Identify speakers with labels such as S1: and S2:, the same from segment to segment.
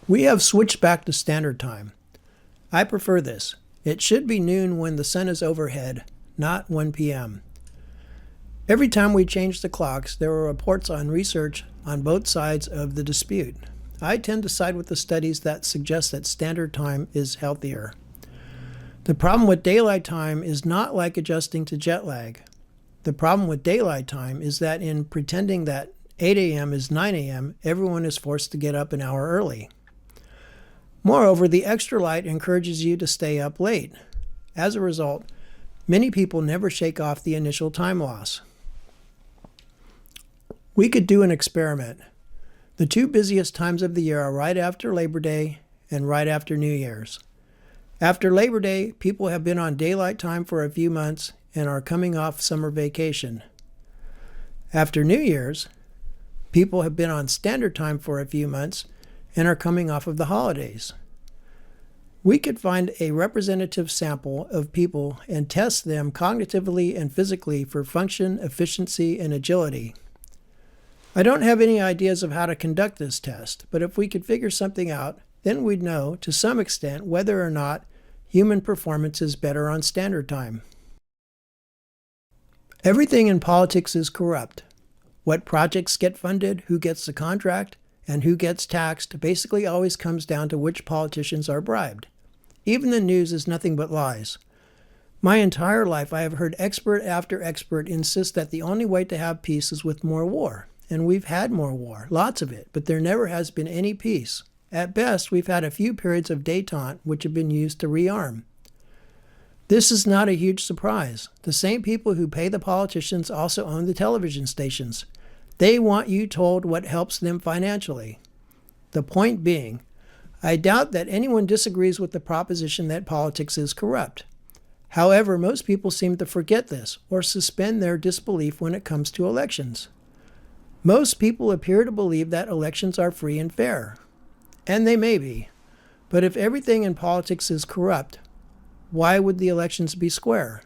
S1: We have switched back to standard time. I prefer this. It should be noon when the sun is overhead, not 1 p.m. Every time we change the clocks, there are reports on research on both sides of the dispute. I tend to side with the studies that suggest that standard time is healthier. The problem with daylight time is not like adjusting to jet lag. The problem with daylight time is that in pretending that 8 a.m. is 9 a.m., everyone is forced to get up an hour early. Moreover, the extra light encourages you to stay up late. As a result, many people never shake off the initial time loss. We could do an experiment. The two busiest times of the year are right after Labor Day and right after New Year's. After Labor Day, people have been on daylight time for a few months and are coming off summer vacation. After New Year's, people have been on standard time for a few months and are coming off of the holidays. We could find a representative sample of people and test them cognitively and physically for function, efficiency, and agility. I don't have any ideas of how to conduct this test, but if we could figure something out, then we'd know, to some extent, whether or not human performance is better on standard time. Everything in politics is corrupt. What projects get funded, who gets the contract, and who gets taxed basically always comes down to which politicians are bribed. Even the news is nothing but lies. My entire life I have heard expert after expert insist that the only way to have peace is with more war. And we've had more war, lots of it, but there never has been any peace. At best, we've had a few periods of détente which have been used to rearm. This is not a huge surprise. The same people who pay the politicians also own the television stations. They want you told what helps them financially. The point being, I doubt that anyone disagrees with the proposition that politics is corrupt. However, most people seem to forget this or suspend their disbelief when it comes to elections. Most people appear to believe that elections are free and fair. And they may be. But if everything in politics is corrupt, why would the elections be square?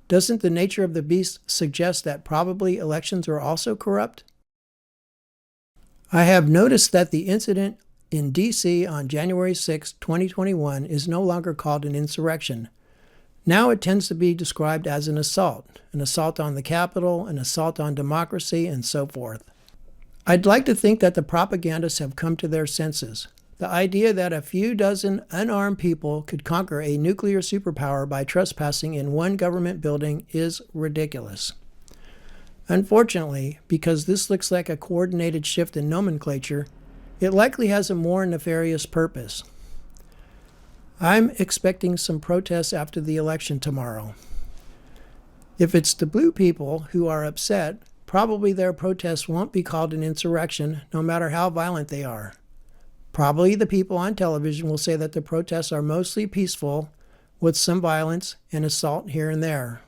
S1: Doesn't the nature of the beast suggest that probably elections are also corrupt? I have noticed that the incident in D.C. on January 6, 2021 is no longer called an insurrection. Now it tends to be described as an assault on the Capitol, an assault on democracy, and so forth. I'd like to think that the propagandists have come to their senses. The idea that a few dozen unarmed people could conquer a nuclear superpower by trespassing in one government building is ridiculous. Unfortunately, because this looks like a coordinated shift in nomenclature, it likely has a more nefarious purpose. I'm expecting some protests after the election tomorrow. If it's the blue people who are upset, probably their protests won't be called an insurrection, no matter how violent they are. Probably the people on television will say that the protests are mostly peaceful, with some violence and assault here and there.